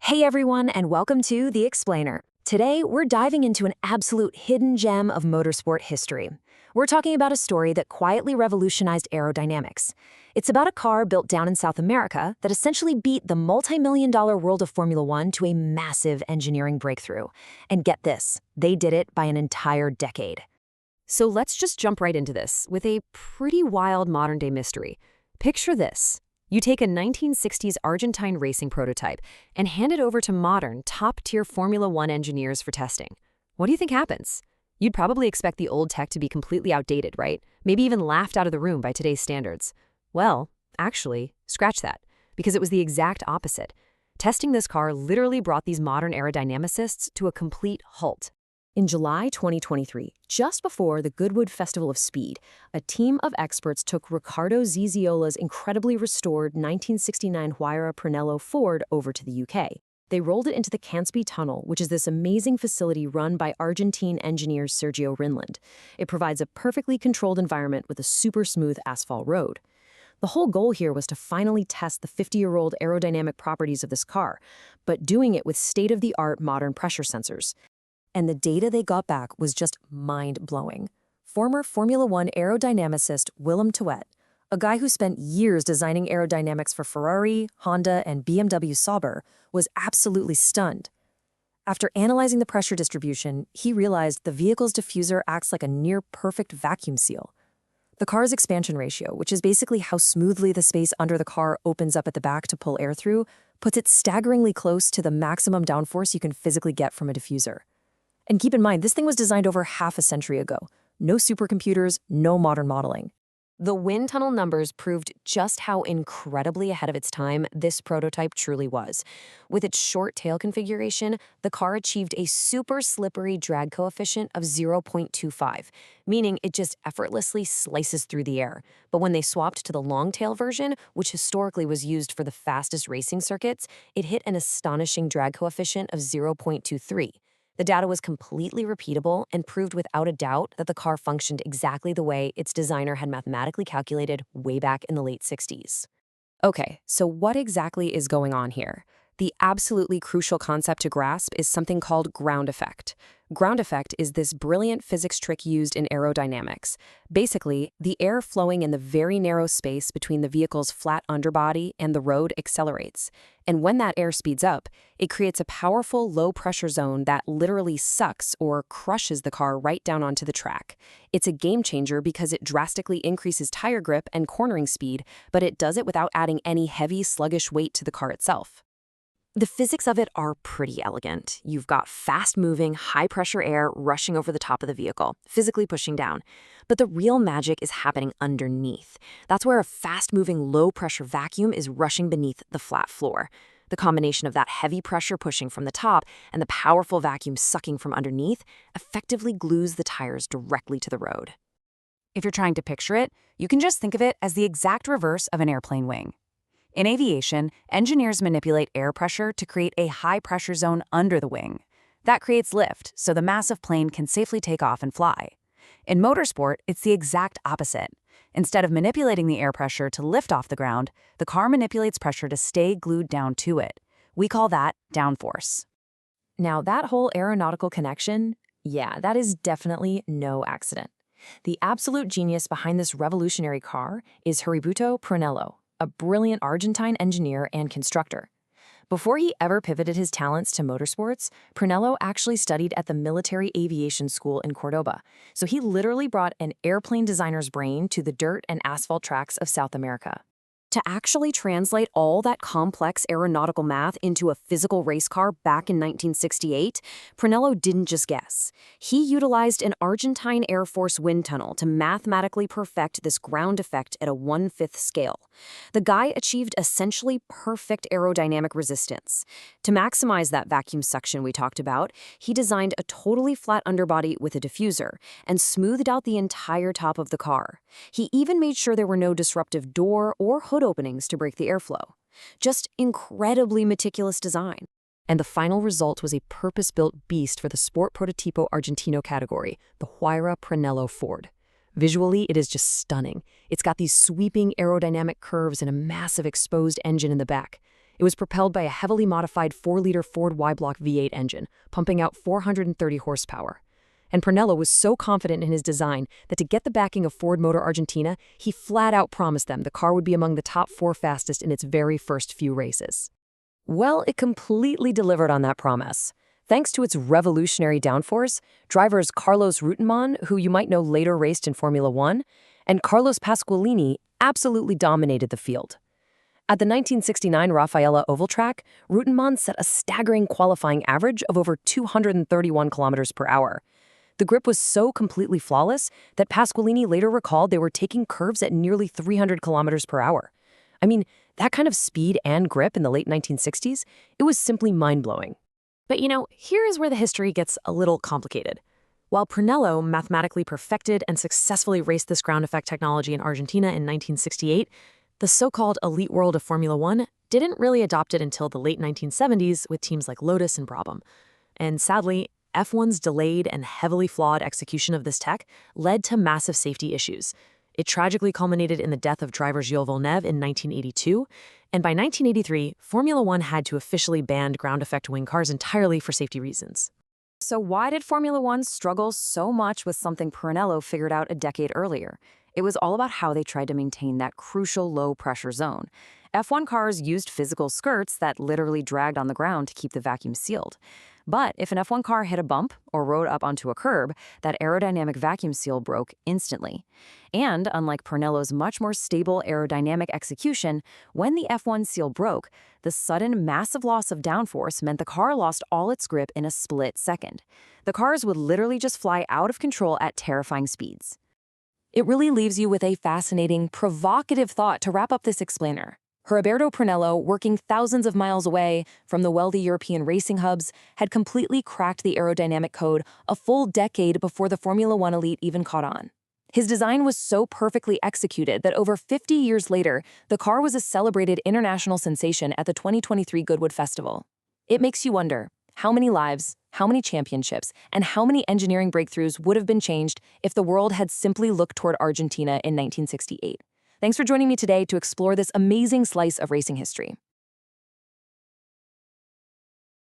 Hey everyone, and welcome to The Explainer. Today, we're diving into an absolute hidden gem of motorsport history. We're talking about a story that quietly revolutionized aerodynamics. It's about a car built down in South America that essentially beat the multi-million-dollar world of Formula One to a massive engineering breakthrough. And get this, they did it by an entire decade. So let's just jump right into this with a pretty wild modern-day mystery. Picture this. You take a 1960s Argentine racing prototype and hand it over to modern, top-tier Formula One engineers for testing. What do you think happens? You'd probably expect the old tech to be completely outdated, right? Maybe even laughed out of the room by today's standards. Well, actually, scratch that, because it was the exact opposite. Testing this car literally brought these modern aerodynamicists to a complete halt. In July 2023, just before the Goodwood Festival of Speed, a team of experts took Riccardo Ziziola's incredibly restored 1969 Huayra Prunello Ford over to the UK. They rolled it into the Cansby Tunnel, which is this amazing facility run by Argentine engineer Sergio Rinland. It provides a perfectly controlled environment with a super smooth asphalt road. The whole goal here was to finally test the 50-year-old aerodynamic properties of this car, but doing it with state-of-the-art modern pressure sensors. And the data they got back was just mind-blowing. Former Formula One aerodynamicist Willem Tewet, a guy who spent years designing aerodynamics for Ferrari, Honda, and BMW Sauber, was absolutely stunned. After analyzing the pressure distribution, he realized the vehicle's diffuser acts like a near-perfect vacuum seal. The car's expansion ratio, which is basically how smoothly the space under the car opens up at the back to pull air through, puts it staggeringly close to the maximum downforce you can physically get from a diffuser. And keep in mind, this thing was designed over half a century ago. No supercomputers, no modern modeling. The wind tunnel numbers proved just how incredibly ahead of its time this prototype truly was. With its short tail configuration, the car achieved a super slippery drag coefficient of 0.25, meaning it just effortlessly slices through the air. But when they swapped to the long tail version, which historically was used for the fastest racing circuits, it hit an astonishing drag coefficient of 0.23. The data was completely repeatable and proved without a doubt that the car functioned exactly the way its designer had mathematically calculated way back in the late 60s. Okay, so what exactly is going on here? The absolutely crucial concept to grasp is something called ground effect. Ground effect is this brilliant physics trick used in aerodynamics. Basically, the air flowing in the very narrow space between the vehicle's flat underbody and the road accelerates. And when that air speeds up, it creates a powerful low-pressure zone that literally sucks or crushes the car right down onto the track. It's a game changer because it drastically increases tire grip and cornering speed, but it does it without adding any heavy, sluggish weight to the car itself. The physics of it are pretty elegant. You've got fast-moving, high-pressure air rushing over the top of the vehicle, physically pushing down. But the real magic is happening underneath. That's where a fast-moving, low-pressure vacuum is rushing beneath the flat floor. The combination of that heavy pressure pushing from the top and the powerful vacuum sucking from underneath effectively glues the tires directly to the road. If you're trying to picture it, you can just think of it as the exact reverse of an airplane wing. In aviation, engineers manipulate air pressure to create a high-pressure zone under the wing. That creates lift, so the massive plane can safely take off and fly. In motorsport, it's the exact opposite. Instead of manipulating the air pressure to lift off the ground, the car manipulates pressure to stay glued down to it. We call that downforce. Now, that whole aeronautical connection, yeah, that is definitely no accident. The absolute genius behind this revolutionary car is Heriberto Prunello, a brilliant Argentine engineer and constructor. Before he ever pivoted his talents to motorsports, Prunello actually studied at the Military Aviation School in Cordoba, so he literally brought an airplane designer's brain to the dirt and asphalt tracks of South America. To actually translate all that complex aeronautical math into a physical race car back in 1968, Prunello didn't just guess. He utilized an Argentine Air Force wind tunnel to mathematically perfect this ground effect at a 1/5 scale. The guy achieved essentially perfect aerodynamic resistance. To maximize that vacuum suction we talked about, he designed a totally flat underbody with a diffuser and smoothed out the entire top of the car. He even made sure there were no disruptive door or hood openings to break the airflow. Just incredibly meticulous design. And the final result was a purpose-built beast for the Sport Prototipo Argentino category, the Huayra Prunello Ford. Visually, it is just stunning. It's got these sweeping aerodynamic curves and a massive exposed engine in the back. It was propelled by a heavily modified 4-liter Ford Y-block V8 engine, pumping out 430 horsepower. And Pernello was so confident in his design that to get the backing of Ford Motor Argentina, he flat out promised them the car would be among the top 4 fastest in its very first few races. Well, it completely delivered on that promise. Thanks to its revolutionary downforce, drivers Carlos Reutemann, who you might know later raced in Formula One, and Carlos Pasqualini absolutely dominated the field. At the 1969 Raffaella Oval Track, Reutemann set a staggering qualifying average of over 231 kilometers per hour. The grip was so completely flawless that Pasqualini later recalled they were taking curves at nearly 300 kilometers per hour. I mean, that kind of speed and grip in the late 1960s, it was simply mind-blowing. But here is where the history gets a little complicated. While Pernello mathematically perfected and successfully raced this ground effect technology in Argentina in 1968, the so-called elite world of Formula One didn't really adopt it until the late 1970s with teams like Lotus and Brabham. And sadly, F1's delayed and heavily flawed execution of this tech led to massive safety issues. It tragically culminated in the death of driver Gilles Villeneuve in 1982, and by 1983, Formula One had to officially ban ground effect wing cars entirely for safety reasons. So why did Formula One struggle so much with something Pernello figured out a decade earlier? It was all about how they tried to maintain that crucial low-pressure zone. F1 cars used physical skirts that literally dragged on the ground to keep the vacuum sealed. But if an F1 car hit a bump or rode up onto a curb, that aerodynamic vacuum seal broke instantly. And unlike Pernello's much more stable aerodynamic execution, when the F1 seal broke, the sudden massive loss of downforce meant the car lost all its grip in a split second. The cars would literally just fly out of control at terrifying speeds. It really leaves you with a fascinating, provocative thought to wrap up this explainer. Heriberto Pernello, working thousands of miles away from the wealthy European racing hubs, had completely cracked the aerodynamic code a full decade before the Formula One elite even caught on. His design was so perfectly executed that over 50 years later, the car was a celebrated international sensation at the 2023 Goodwood Festival. It makes you wonder, how many lives, how many championships, and how many engineering breakthroughs would have been changed if the world had simply looked toward Argentina in 1968? Thanks for joining me today to explore this amazing slice of racing history.